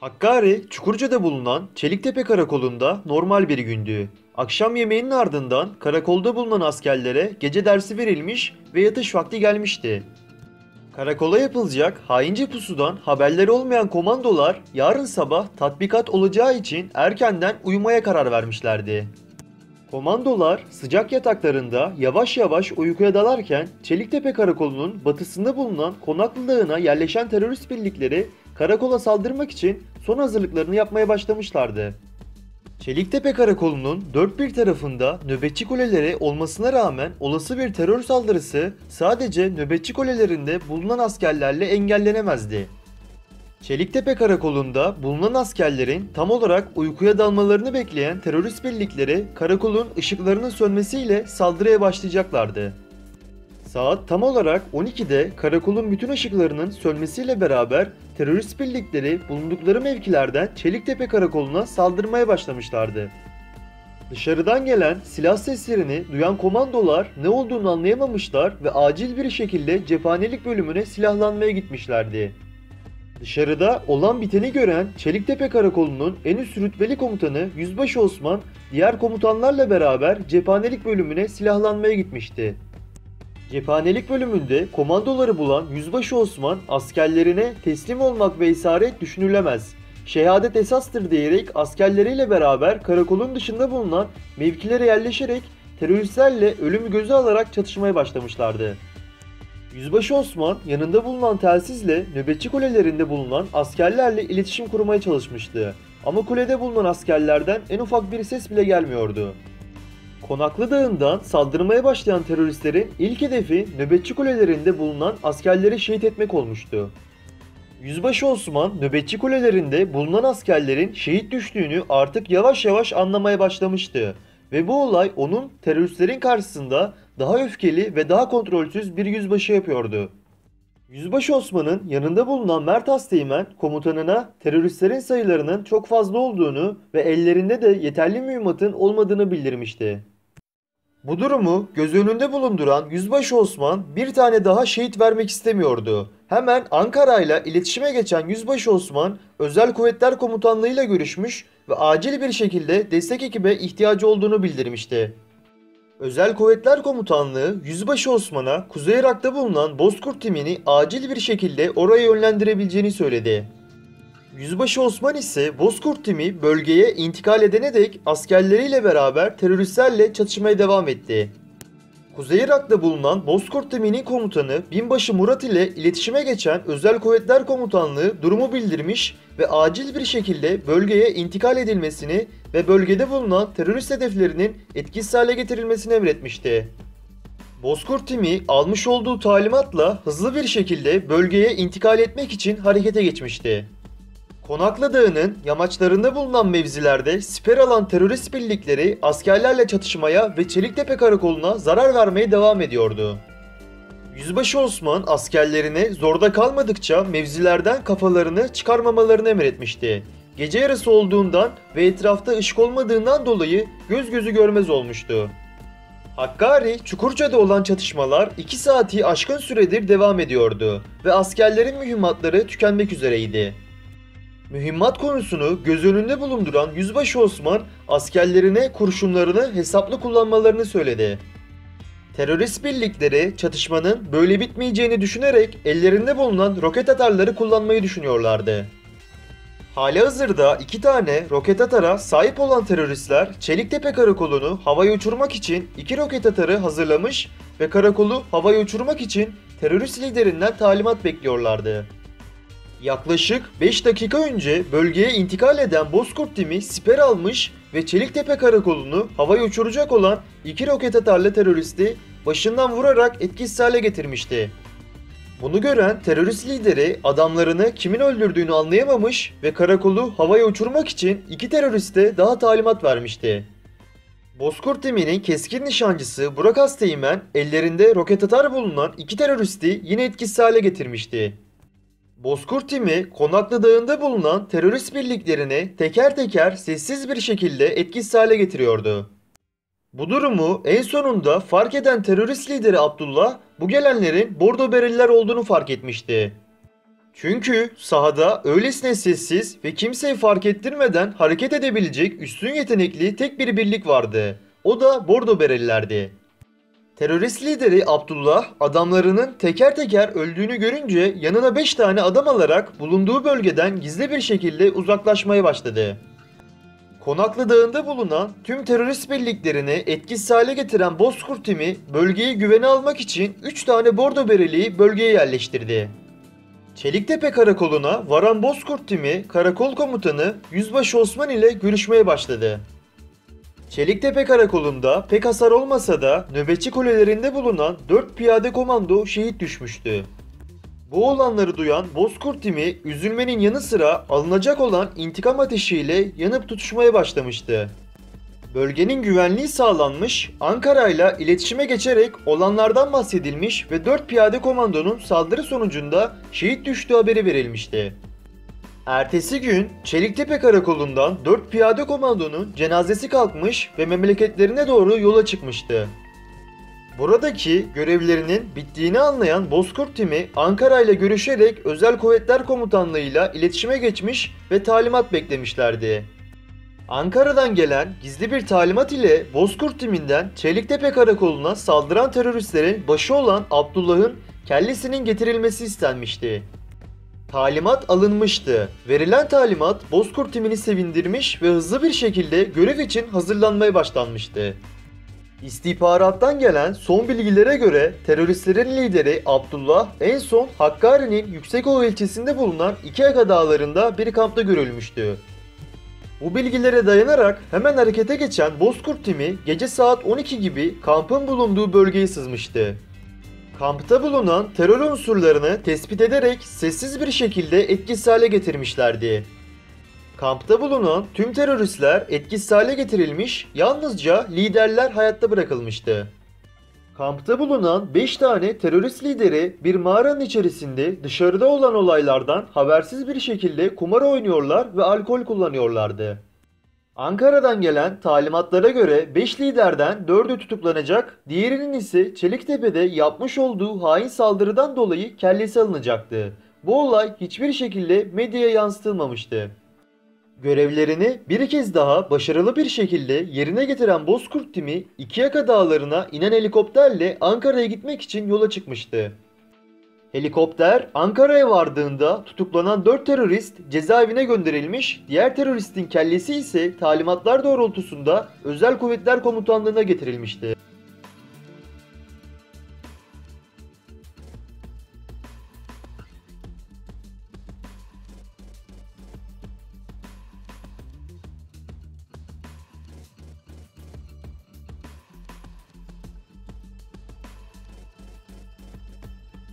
Hakkari, Çukurca'da bulunan Çeliktepe Karakolu'nda normal bir gündü. Akşam yemeğinin ardından karakolda bulunan askerlere gece dersi verilmiş ve yatış vakti gelmişti. Karakola yapılacak haince pusudan haberleri olmayan komandolar yarın sabah tatbikat olacağı için erkenden uyumaya karar vermişlerdi. Komandolar sıcak yataklarında yavaş yavaş uykuya dalarken Çeliktepe Karakolu'nun batısında bulunan Konaklı Dağı'na yerleşen terörist birlikleri karakola saldırmak için son hazırlıklarını yapmaya başlamışlardı. Çeliktepe Karakolu'nun dört bir tarafında nöbetçi kuleleri olmasına rağmen olası bir terör saldırısı sadece nöbetçi kulelerinde bulunan askerlerle engellenemezdi. Çeliktepe Karakolu'nda bulunan askerlerin tam olarak uykuya dalmalarını bekleyen terörist birlikleri karakolun ışıklarının sönmesiyle saldırıya başlayacaklardı. Saat tam olarak 12'de karakolun bütün ışıklarının sönmesiyle beraber terörist birlikleri bulundukları mevkilerden Çeliktepe Karakolu'na saldırmaya başlamışlardı. Dışarıdan gelen silah seslerini duyan komandolar ne olduğunu anlayamamışlar ve acil bir şekilde cephanelik bölümüne silahlanmaya gitmişlerdi. Dışarıda olan biteni gören Çeliktepe Karakolu'nun en üst rütbeli komutanı Yüzbaşı Osman diğer komutanlarla beraber cephanelik bölümüne silahlanmaya gitmişti. Cephanelik bölümünde komandoları bulan Yüzbaşı Osman askerlerine teslim olmak ve isaret düşünülemez, şehadet esastır diyerek askerleriyle beraber karakolun dışında bulunan mevkilere yerleşerek teröristlerle ölümü göze alarak çatışmaya başlamışlardı. Yüzbaşı Osman yanında bulunan telsizle nöbetçi kulelerinde bulunan askerlerle iletişim kurmaya çalışmıştı. Ama kulede bulunan askerlerden en ufak bir ses bile gelmiyordu. Konaklı Dağı'ndan saldırmaya başlayan teröristlerin ilk hedefi nöbetçi kulelerinde bulunan askerleri şehit etmek olmuştu. Yüzbaşı Osman nöbetçi kulelerinde bulunan askerlerin şehit düştüğünü artık yavaş yavaş anlamaya başlamıştı ve bu olay onun teröristlerin karşısında daha öfkeli ve daha kontrolsüz bir yüzbaşı yapıyordu. Yüzbaşı Osman'ın yanında bulunan Mert Asteğmen komutanına teröristlerin sayılarının çok fazla olduğunu ve ellerinde de yeterli mühimmatın olmadığını bildirmişti. Bu durumu göz önünde bulunduran Yüzbaşı Osman bir tane daha şehit vermek istemiyordu. Hemen Ankara ile iletişime geçen Yüzbaşı Osman, Özel Kuvvetler Komutanlığı ile görüşmüş ve acil bir şekilde destek ekibe ihtiyacı olduğunu bildirmişti. Özel Kuvvetler Komutanlığı Yüzbaşı Osman'a Kuzey Irak'ta bulunan Bozkurt timini acil bir şekilde oraya yönlendirebileceğini söyledi. Yüzbaşı Osman ise Bozkurt timi bölgeye intikal edene dek askerleriyle beraber teröristlerle çatışmaya devam etti. Kuzey Irak'ta bulunan Bozkurt timinin komutanı Binbaşı Murat ile iletişime geçen Özel Kuvvetler Komutanlığı durumu bildirmiş ve acil bir şekilde bölgeye intikal edilmesini ve bölgede bulunan terörist hedeflerinin etkisiz hale getirilmesini emretmişti. Bozkurt timi almış olduğu talimatla hızlı bir şekilde bölgeye intikal etmek için harekete geçmişti. Konaklı Dağı'nın yamaçlarında bulunan mevzilerde siper alan terörist birlikleri askerlerle çatışmaya ve Çeliktepe Karakolu'na zarar vermeye devam ediyordu. Yüzbaşı Osman askerlerine zorda kalmadıkça mevzilerden kafalarını çıkarmamalarını emretmişti. Gece yarısı olduğundan ve etrafta ışık olmadığından dolayı göz gözü görmez olmuştu. Hakkari, Çukurca'da olan çatışmalar 2 saati aşkın süredir devam ediyordu ve askerlerin mühimmatları tükenmek üzereydi. Mühimmat konusunu göz önünde bulunduran Yüzbaşı Osman askerlerine kurşunlarını hesaplı kullanmalarını söyledi. Terörist birlikleri çatışmanın böyle bitmeyeceğini düşünerek ellerinde bulunan roket atarları kullanmayı düşünüyorlardı. Halihazırda 2 tane roket atara sahip olan teröristler Çeliktepe Karakolu'nu havaya uçurmak için 2 roket atarı hazırlamış ve karakolu havaya uçurmak için terörist liderinden talimat bekliyorlardı. Yaklaşık 5 dakika önce bölgeye intikal eden Bozkurt timi siper almış ve Çeliktepe Karakolu'nu havaya uçuracak olan 2 roket atarlı teröristi başından vurarak etkisiz hale getirmişti. Bunu gören terörist lideri adamlarını kimin öldürdüğünü anlayamamış ve karakolu havaya uçurmak için 2 teröriste daha talimat vermişti. Bozkurt timinin keskin nişancısı Burak Asteğmen ellerinde roket atar bulunan 2 teröristi yine etkisiz hale getirmişti. Bozkurt timi Konaklı Dağı'nda bulunan terörist birliklerini teker teker sessiz bir şekilde etkisiz hale getiriyordu. Bu durumu en sonunda fark eden terörist lideri Abdullah bu gelenlerin Bordo Bereliler olduğunu fark etmişti. Çünkü sahada öylesine sessiz ve kimseyi fark ettirmeden hareket edebilecek üstün yetenekli tek bir birlik vardı. O da Bordo Berelilerdi. Terörist lideri Abdullah adamlarının teker teker öldüğünü görünce yanına 5 tane adam alarak bulunduğu bölgeden gizli bir şekilde uzaklaşmaya başladı. Konaklı Dağı'nda bulunan tüm terörist birliklerini etkisiz hale getiren Bozkurt timi bölgeyi güvene almak için 3 tane Bordo Bereli'yi bölgeye yerleştirdi. Çeliktepe Karakolu'na varan Bozkurt timi karakol komutanı Yüzbaşı Osman ile görüşmeye başladı. Çeliktepe Karakolu'nda pek hasar olmasa da nöbetçi kulelerinde bulunan 4 piyade komando şehit düşmüştü. Bu olanları duyan Bozkurt timi üzülmenin yanı sıra alınacak olan intikam ateşiyle yanıp tutuşmaya başlamıştı. Bölgenin güvenliği sağlanmış, Ankara ile iletişime geçerek olanlardan bahsedilmiş ve 4 piyade komandonun saldırı sonucunda şehit düştüğü haberi verilmişti. Ertesi gün Çeliktepe Karakolu'ndan 4 piyade komandonun cenazesi kalkmış ve memleketlerine doğru yola çıkmıştı. Buradaki görevlerinin bittiğini anlayan Bozkurt timi Ankara ile görüşerek Özel Kuvvetler Komutanlığı ile iletişime geçmiş ve talimat beklemişlerdi. Ankara'dan gelen gizli bir talimat ile Bozkurt timinden Çeliktepe Karakolu'na saldıran teröristlerin başı olan Abdullah'ın kellesinin getirilmesi istenmişti. Talimat alınmıştı. Verilen talimat Bozkurt timini sevindirmiş ve hızlı bir şekilde görev için hazırlanmaya başlanmıştı. İstihbarattan gelen son bilgilere göre teröristlerin lideri Abdullah en son Hakkari'nin Yüksekova ilçesinde bulunan İkiaka dağlarında bir kampta görülmüştü. Bu bilgilere dayanarak hemen harekete geçen Bozkurt timi gece saat 12 gibi kampın bulunduğu bölgeye sızmıştı. Kampta bulunan terör unsurlarını tespit ederek sessiz bir şekilde etkisiz hale getirmişlerdi. Kampta bulunan tüm teröristler etkisiz hale getirilmiş, yalnızca liderler hayatta bırakılmıştı. Kampta bulunan 5 tane terörist lideri bir mağaranın içerisinde dışarıda olan olaylardan habersiz bir şekilde kumar oynuyorlar ve alkol kullanıyorlardı. Ankara'dan gelen talimatlara göre 5 liderden 4'ü tutuklanacak, diğerinin ise Çeliktepe'de yapmış olduğu hain saldırıdan dolayı kellesi alınacaktı. Bu olay hiçbir şekilde medyaya yansıtılmamıştı. Görevlerini bir kez daha başarılı bir şekilde yerine getiren Bozkurt timi İkiyaka Dağları'na inen helikopterle Ankara'ya gitmek için yola çıkmıştı. Helikopter Ankara'ya vardığında tutuklanan 4 terörist cezaevine gönderilmiş, diğer teröristin kellesi ise talimatlar doğrultusunda Özel Kuvvetler Komutanlığı'na getirilmişti.